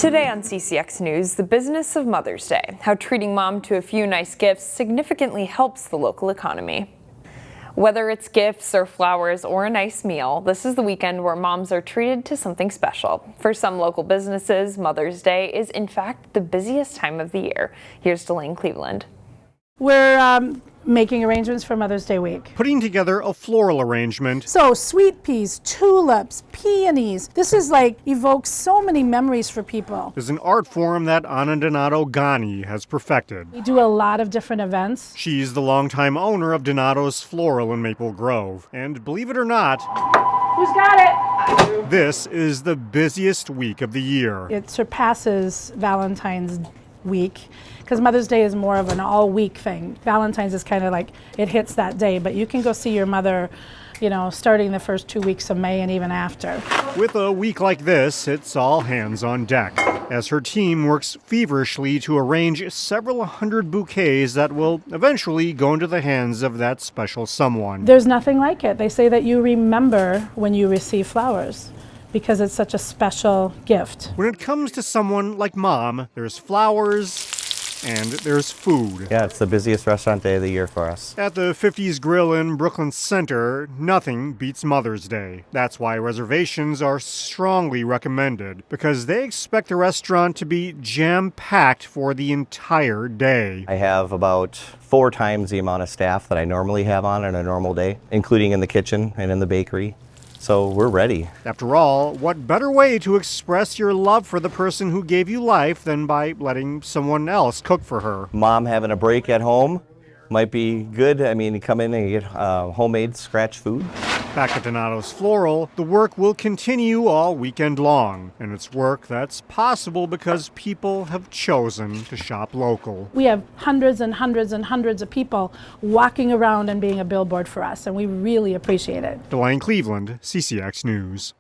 Today on CCX News, the business of Mother's Day, how treating mom to a few nice gifts significantly helps the local economy. Whether it's gifts or flowers or a nice meal, this is the weekend where moms are treated to something special. For some local businesses, Mother's Day is in fact the busiest time of the year. Here's Delane Cleveland. We're making arrangements for Mother's Day week. Putting together a floral arrangement. So sweet peas, tulips, peonies. This is evokes so many memories for people. Is an art form that Anna Donato Gani has perfected. We do a lot of different events. She's the longtime owner of Donato's Floral in Maple Grove. And believe it or not, Who's got it? I do. This is the busiest week of the year. It surpasses Valentine's week because Mother's Day is more of an all-week thing. Valentine's is kind of like it hits that day, but you can go see your mother, starting the first 2 weeks of May and even after. With a week like this, it's all hands on deck, as her team works feverishly to arrange several hundred bouquets that will eventually go into the hands of that special someone. There's nothing like it. They say that you remember when you receive flowers, because it's such a special gift. When it comes to someone like Mom, there's flowers and there's food. Yeah, it's the busiest restaurant day of the year for us. At the 50s Grill in Brooklyn Center, nothing beats Mother's Day. That's why reservations are strongly recommended, because they expect the restaurant to be jam-packed for the entire day. I have about 4 times the amount of staff that I normally have on a normal day, including in the kitchen and in the bakery. So we're ready. After all, what better way to express your love for the person who gave you life than by letting someone else cook for her? Mom having a break at home might be good. I mean, you come in and you get homemade scratch food. Back at Donato's Floral, the work will continue all weekend long. And it's work that's possible because people have chosen to shop local. We have hundreds and hundreds and hundreds of people walking around and being a billboard for us, and we really appreciate it. Delane Cleveland, CCX News.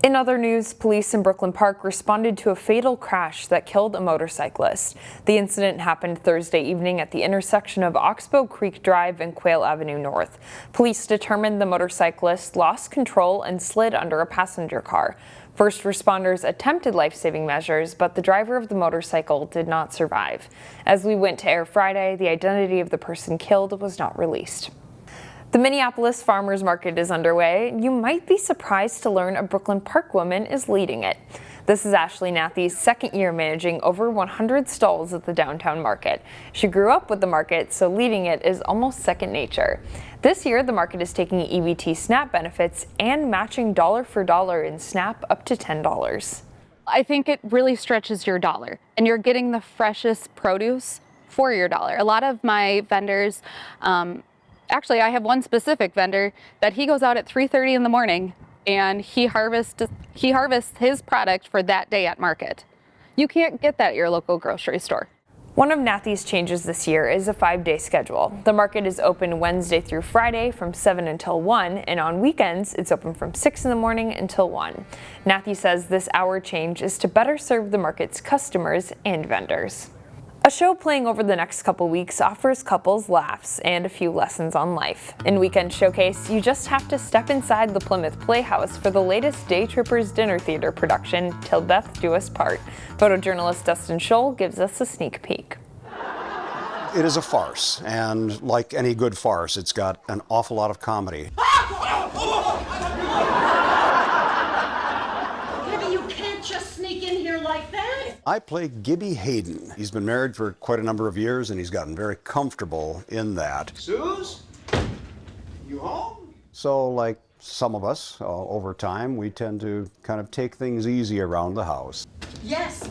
In other news, police in Brooklyn Park responded to a fatal crash that killed a motorcyclist. The incident happened Thursday evening at the intersection of Oxbow Creek Drive and Quail Avenue North. Police determined the motorcyclist lost control and slid under a passenger car. First responders attempted life-saving measures, but the driver of the motorcycle did not survive. As we went to air Friday, the identity of the person killed was not released. The Minneapolis Farmers Market is underway. You might be surprised to learn a Brooklyn Park woman is leading it. This is Ashley Nathy's second year managing over 100 stalls at the downtown market. She grew up with the market, so leading it is almost second nature. This year, the market is taking EBT SNAP benefits and matching dollar for dollar in SNAP up to $10. I think it really stretches your dollar, and you're getting the freshest produce for your dollar. A lot of my vendors, actually, I have one specific vendor that he goes out at 3:30 in the morning and he harvests his product for that day at market. You can't get that at your local grocery store. One of Nathy's changes this year is a 5-day schedule. The market is open Wednesday through Friday from 7 until 1, and on weekends it's open from 6 in the morning until 1. Nathy says this hour change is to better serve the market's customers and vendors. A show playing over the next couple weeks offers couples laughs and a few lessons on life. In Weekend Showcase, you just have to step inside the Plymouth Playhouse for the latest Day Trippers dinner theater production, Till Death Do Us Part. Photojournalist Dustin Scholl gives us a sneak peek. It is a farce, and like any good farce, it's got an awful lot of comedy. You can't just sneak in here like that. I play Gibby Hayden. He's been married for quite a number of years, and he's gotten very comfortable in that. Suze? You home? So, like some of us, over time, we tend to kind of take things easy around the house. Yes,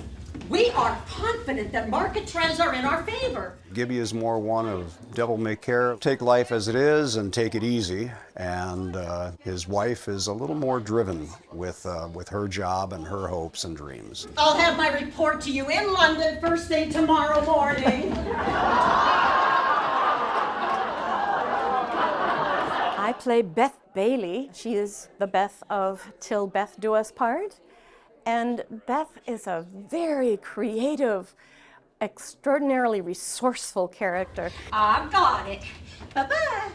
we are confident that market trends are in our favor. Gibby is more one of devil may care, take life as it is and take it easy. And his wife is a little more driven with her job and her hopes and dreams. I'll have my report to you in London first thing tomorrow morning. I play Beth Bailey. She is the Beth of Till Death Do Us Part. And Beth is a very creative, extraordinarily resourceful character. I've got it. Bye-bye.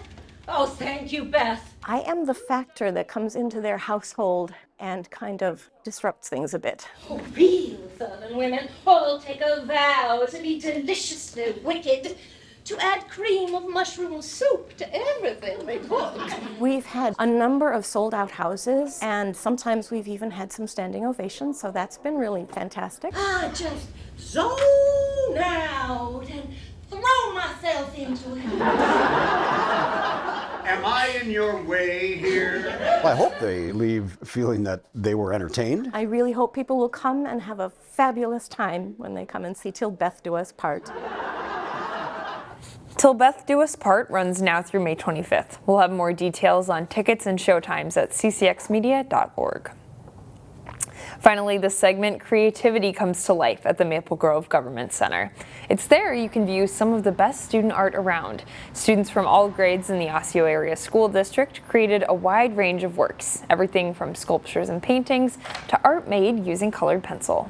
Oh, thank you, Beth. I am the factor that comes into their household and kind of disrupts things a bit. Oh, real Southern women all take a vow to be deliciously wicked, to add cream of mushroom soup to everything they cook. We've had a number of sold-out houses, and sometimes we've even had some standing ovations, so that's been really fantastic. I just zone out and throw myself into it. Am I in your way here? Well, I hope they leave feeling that they were entertained. I really hope people will come and have a fabulous time when they come and see Till Beth Do Us Part. Till Beth Do Us Part runs now through May 25th. We'll have more details on tickets and showtimes at ccxmedia.org. Finally, this segment, creativity comes to life at the Maple Grove Government Center. It's there you can view some of the best student art around. Students from all grades in the Osseo Area School District created a wide range of works, everything from sculptures and paintings to art made using colored pencil.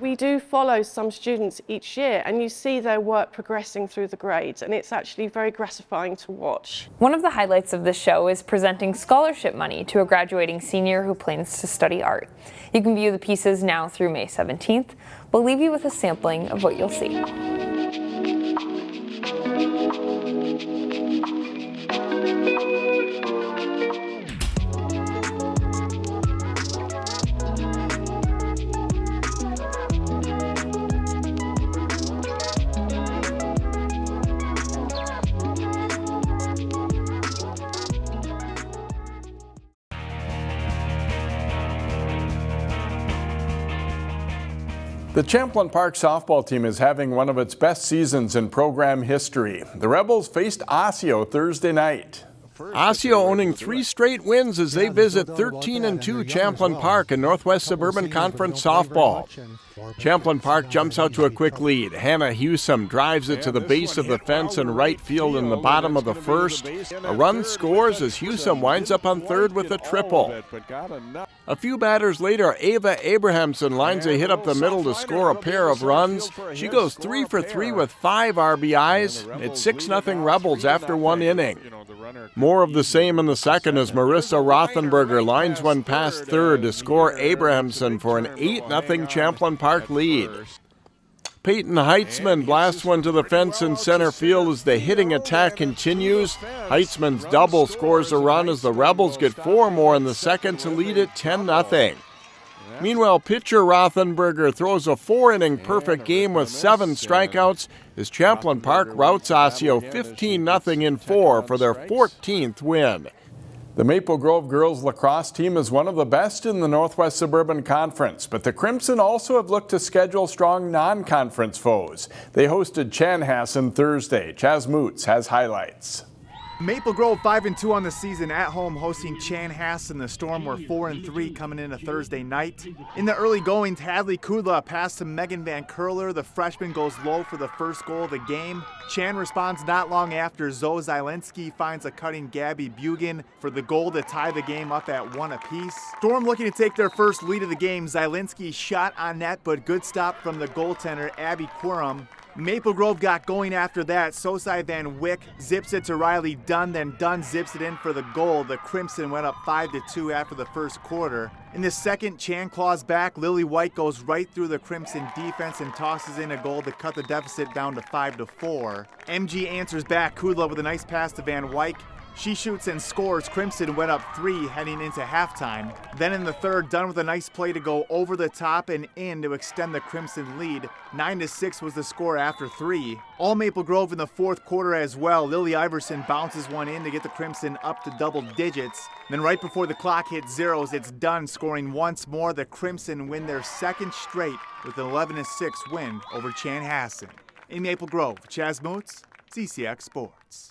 We do follow some students each year, and you see their work progressing through the grades, and it's actually very gratifying to watch. One of the highlights of this show is presenting scholarship money to a graduating senior who plans to study art. You can view the pieces now through May 17th. We'll leave you with a sampling of what you'll see. The Champlain Park softball team is having one of its best seasons in program history. The Rebels faced Osseo Thursday night. Osseo owning 3 straight wins as they visit 13-2 Champlain Park in Northwest Suburban Conference softball. Champlain Park jumps out to a quick lead. Hannah Hewsome drives it to the base of the fence in right field in the bottom of the first. A run scores as Hewsome winds up on third with a triple. A few batters later, Ava Abrahamson lines a hit up the middle to score a pair of runs. She goes 3 for 3 with 5 RBIs. It's 6-0 Rebels after 1 inning. More of the same in the second as Marissa Rothenberger lines one past third to score Abrahamson for an 8-0 Champlain Park lead. Peyton Heitzman blasts one to the fence in center field as the hitting attack continues. Heitzman's double scores a run as the Rebels get 4 more in the second to lead it 10-0. Meanwhile, pitcher Rothenberger throws a 4-inning perfect game with 7 strikeouts as Champlain Park routs Osseo 15-0 in 4 for their 14th win. The Maple Grove girls lacrosse team is one of the best in the Northwest Suburban Conference, but the Crimson also have looked to schedule strong non-conference foes. They hosted Chanhassen Thursday. Chaz Moots has highlights. Maple Grove 5-2 on the season at home, hosting Chanhassen. The Storm were 4-3 coming into Thursday night. In the early goings, Hadley Kudla passed to Megan Van Curler. The freshman goes low for the first goal of the game. Chan responds not long after. Zoe Zielinski finds a cutting Gabby Bugan for the goal to tie the game up at 1 apiece. Storm looking to take their first lead of the game. Zielinski shot on net, but good stop from the goaltender Abby Quorum. Maple Grove got going after that. Sosai Van Wyck zips it to Riley Dunn, then Dunn zips it in for the goal. The Crimson went up 5-2 after the first quarter. In the second, Chan claws back. Lily White goes right through the Crimson defense and tosses in a goal to cut the deficit down to 5-4. MG answers back. Kudla with a nice pass to Van Wyck. She shoots and scores. Crimson went up 3 heading into halftime. Then in the third, Dunn with a nice play to go over the top and in to extend the Crimson lead. 9-6 was the score after 3. All Maple Grove in the fourth quarter as well. Lily Iverson bounces one in to get the Crimson up to double digits. Then right before the clock hits zeros, it's Dunn scoring once more. The Crimson win their second straight with an 11-6 win over Chanhassen. In Maple Grove, Chaz Moots, CCX Sports.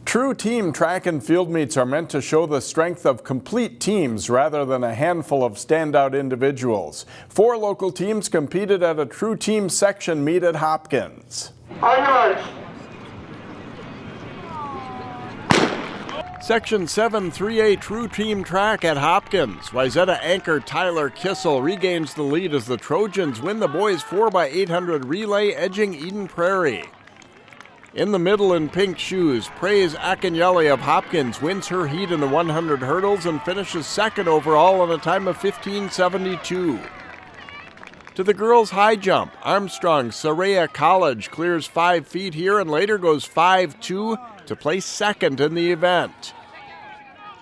True team track and field meets are meant to show the strength of complete teams rather than a handful of standout individuals. 4 local teams competed at a true team section meet at Hopkins. Section 7 3A True Team Track at Hopkins. Wayzata anchor Tyler Kissel regains the lead as the Trojans win the boys 4x800 relay, edging Eden Prairie. In the middle in pink shoes, Praise Akinyele of Hopkins wins her heat in the 100 hurdles and finishes second overall on a time of 15:72. To the girls' high jump, Armstrong Soraya College clears 5 feet here and later goes 5.2 to place second in the event.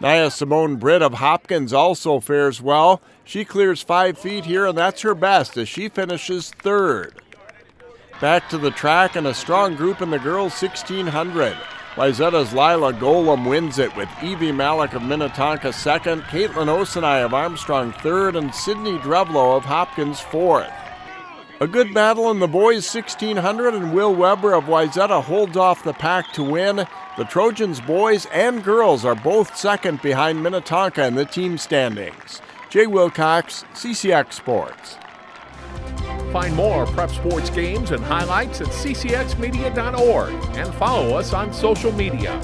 Nia Simone Britt of Hopkins also fares well. She clears 5 feet here, and that's her best as she finishes third. Back to the track and a strong group in the girls' 1600. Wayzata's Lila Golem wins it with Evie Malik of Minnetonka second, Caitlin Osenai of Armstrong third, and Sydney Drevlo of Hopkins fourth. A good battle in the boys' 1600, and Will Weber of Wayzata holds off the pack to win. The Trojans boys and girls are both second behind Minnetonka in the team standings. Jay Wilcox, CCX Sports. Find more prep sports games and highlights at ccxmedia.org and follow us on social media.